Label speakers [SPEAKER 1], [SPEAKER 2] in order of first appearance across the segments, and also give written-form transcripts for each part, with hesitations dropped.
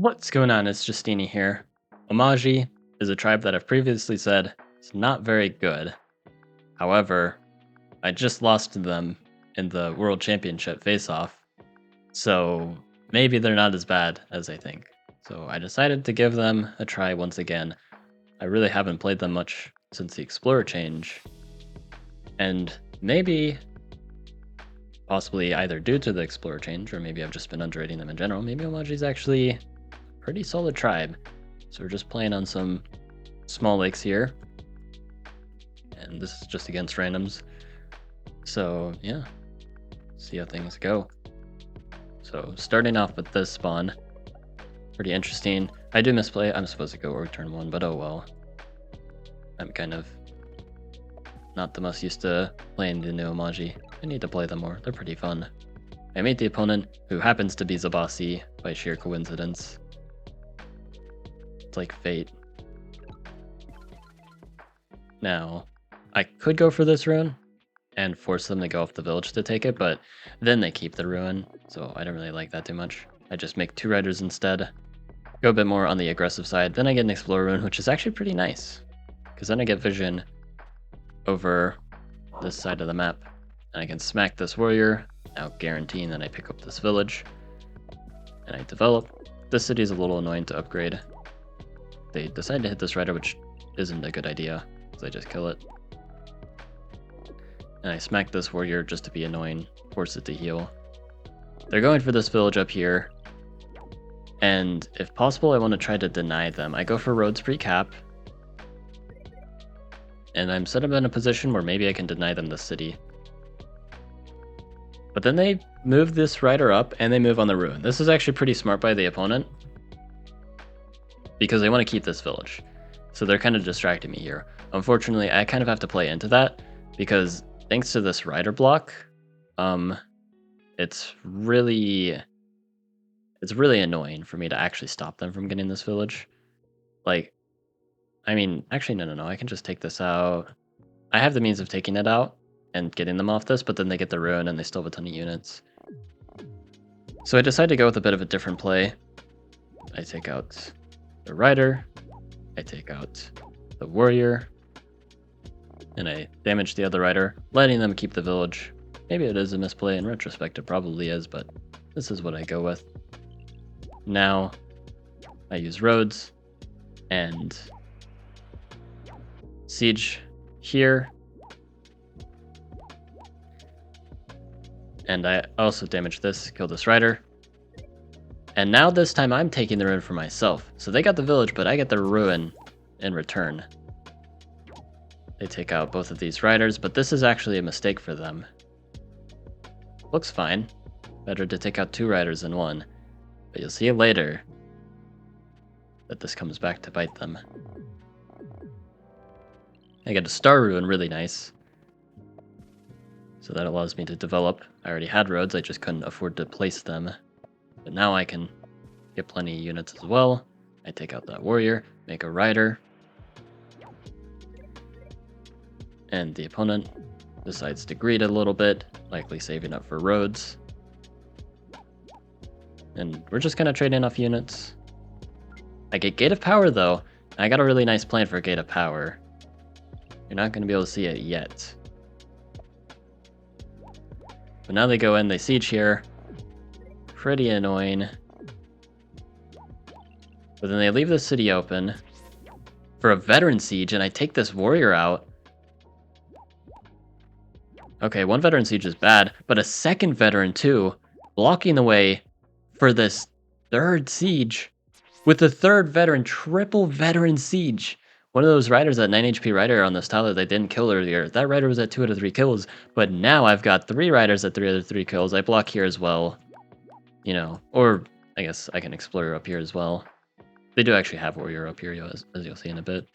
[SPEAKER 1] What's going on? It's Justeeni here. Oumaji is a tribe that I've previously said is not very good. However, I just lost to them in the World Championship face-off, so maybe they're not as bad as I think. So I decided to give them a try once again. I really haven't played them much since the Explorer change, and maybe, possibly either due to the Explorer change, or maybe I've just been underrating them in general, maybe Oumaji's actually a pretty solid tribe. So we're just playing on some small lakes here, and this is just against randoms. So yeah, see how things go. So starting off with this spawn, pretty interesting. I do misplay. I'm supposed to go org turn 1, but oh well. I'm kind of not the most used to playing the new Oumaji. I need to play them more. They're pretty fun. I meet the opponent, who happens to be Zabasi by sheer coincidence. It's like fate. Now, I could go for this rune and force them to go off the village to take it, but then they keep the rune, so I don't really like that too much. I just make 2 riders instead, go a bit more on the aggressive side, then I get an Explorer rune, which is actually pretty nice, because then I get vision over this side of the map, and I can smack this warrior, now guaranteeing that I pick up this village, and I develop. This city is a little annoying to upgrade. They decide to hit this rider, which isn't a good idea, because I just kill it. And I smack this warrior just to be annoying, force it to heal. They're going for this village up here, and if possible I want to try to deny them. I go for roads pre-cap, and I'm set up in a position where maybe I can deny them the city. But then they move this rider up, and they move on the rune. This is actually pretty smart by the opponent, because they want to keep this village. So they're kind of distracting me here. Unfortunately, I kind of have to play into that, because thanks to this rider block, it's really annoying for me to actually stop them from getting this village. Like, I mean, actually, no, I can just take this out. I have the means of taking it out and getting them off this, but then they get the rune and they still have a ton of units. So I decided to go with a bit of a different play. I take out the rider, I take out the warrior, and I damage the other rider, letting them keep the village. Maybe it is a misplay. In retrospect, it probably is, but this is what I go with. Now, I use roads and siege here. And I also damage this, kill this rider. And now this time I'm taking the rune for myself. So they got the village, but I get the rune in return. They take out both of these riders, but this is actually a mistake for them. Looks fine. Better to take out 2 riders than 1. But you'll see later that this comes back to bite them. I get a star rune, really nice. So that allows me to develop. I already had roads, I just couldn't afford to place them. But now I can get plenty of units as well. I take out that warrior, make a rider. And the opponent decides to greed a little bit, likely saving up for roads. And we're just kind of trading off units. I get Gate of Power though. I got a really nice plan for Gate of Power. You're not going to be able to see it yet. But now they go in, they siege here. Pretty annoying. But then they leave the city open for a veteran siege, and I take this warrior out. Okay, 1 veteran siege is bad, but a second veteran too, blocking the way for this 3rd siege. With the 3rd veteran, triple veteran siege. One of those riders, that 9 HP rider on this tower they didn't kill earlier, that rider was at 2 out of 3 kills, but now I've got 3 riders at 3 out of 3 kills. I block here as well. You know, or I guess I can Explorer up here as well. They do actually have warrior up here, as you'll see in a bit.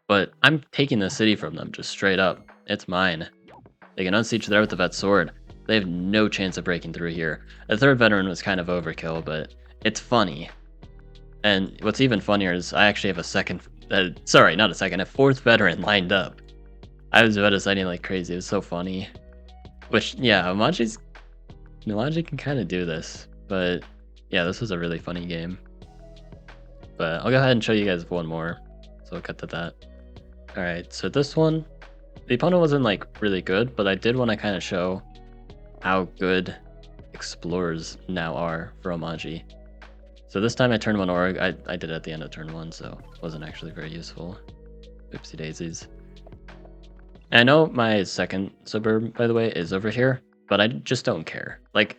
[SPEAKER 1] But I'm taking the city from them, just straight up. It's mine. They can unsiege there with the vet sword. They have no chance of breaking through here. A 3rd veteran was kind of overkill, but it's funny. And what's even funnier is I actually have a 4th veteran lined up. I was about to signing like crazy. It was so funny. Which, yeah, Oumaji can kind of do this, but Yeah, this was a really funny game. But I'll go ahead and show you guys one more. So we'll cut to that. Alright, so this one, the opponent wasn't like really good, but I did want to kind of show how good explorers now are for Oumaji. So this time I turned one org. I did it at the end of turn one, so it wasn't actually very useful. Oopsie daisies. And I know my second suburb, by the way, is over here, but I just don't care. Like,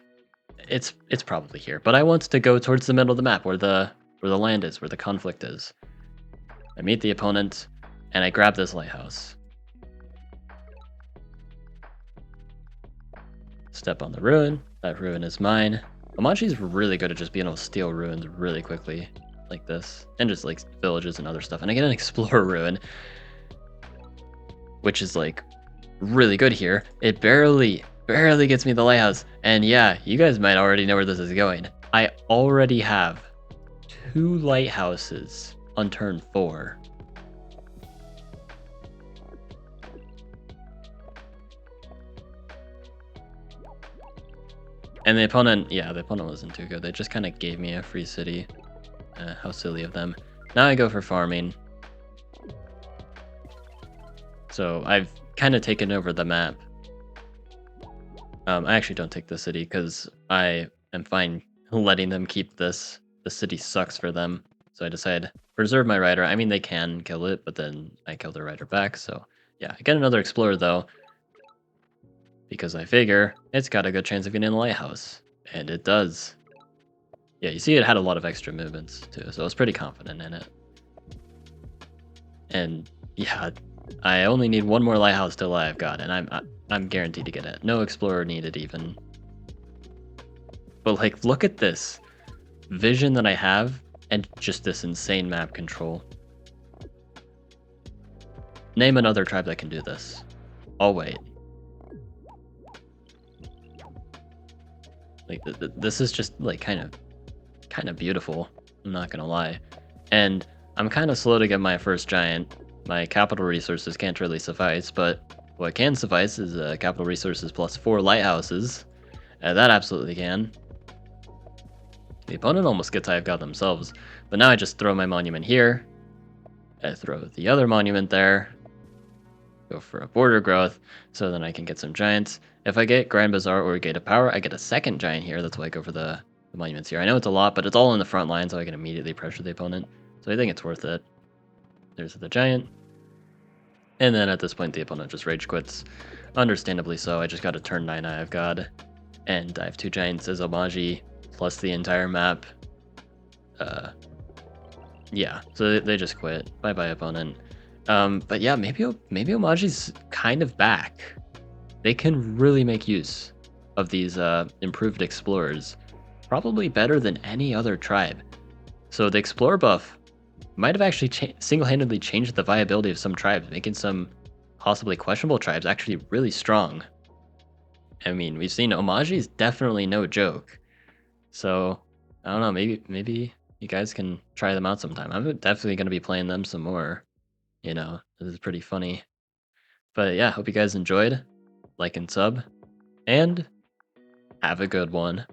[SPEAKER 1] it's probably here, but I want to go towards the middle of the map where the land is, where the conflict is. I meet the opponent, and I grab this lighthouse. Step on the ruin. That ruin is mine. Oumaji's really good at just being able to steal ruins really quickly, like this, and just like villages and other stuff. And I get an explorer ruin, which is like really good here. It barely gets me the lighthouse. And yeah, you guys might already know where this is going. I already have 2 lighthouses on turn 4. And the opponent, yeah, the opponent wasn't too good. They just kind of gave me a free city. How silly of them. Now I go for farming. So I've kind of taken over the map. I actually don't take the city because I am fine letting them keep this. The city sucks for them. So I decide preserve my rider. I mean, they can kill it, but then I kill their rider back. So yeah, I get another explorer though, because I figure it's got a good chance of getting a lighthouse. And it does. Yeah, you see it had a lot of extra movements too, so I was pretty confident in it. And yeah, I only need one more lighthouse till I've got, and I'm guaranteed to get it. No explorer needed even. But like, look at this vision that I have, and just this insane map control. Name another tribe that can do this. I'll wait. Like this is just like kind of beautiful. I'm not gonna lie, and I'm kind of slow to get my first giant. My capital resources can't really suffice, but what can suffice is capital resources plus 4 lighthouses. That absolutely can. The opponent almost gets I've got themselves, but now I just throw my monument here. I throw the other monument there. Go for a border growth, so then I can get some giants. If I get Grand Bazaar or Gate of Power, I get a second giant here. That's why I go for the monuments here. I know it's a lot, but it's all in the front line, so I can immediately pressure the opponent. So I think it's worth it. There's the giant. And then at this point, the opponent just rage quits. Understandably so. I just got a turn 9 I've got. And I have 2 giants as Oumaji, plus the entire map. Yeah, so they just quit. Bye-bye, opponent. But yeah, maybe Oumaji's kind of back. They can really make use of these improved explorers. Probably better than any other tribe. So the explorer buff might have actually single-handedly changed the viability of some tribes, making some possibly questionable tribes actually really strong. I mean, we've seen Oumaji is definitely no joke. So, I don't know, maybe you guys can try them out sometime. I'm definitely going to be playing them some more. You know, this is pretty funny. But yeah, hope you guys enjoyed. Like and sub. And have a good one.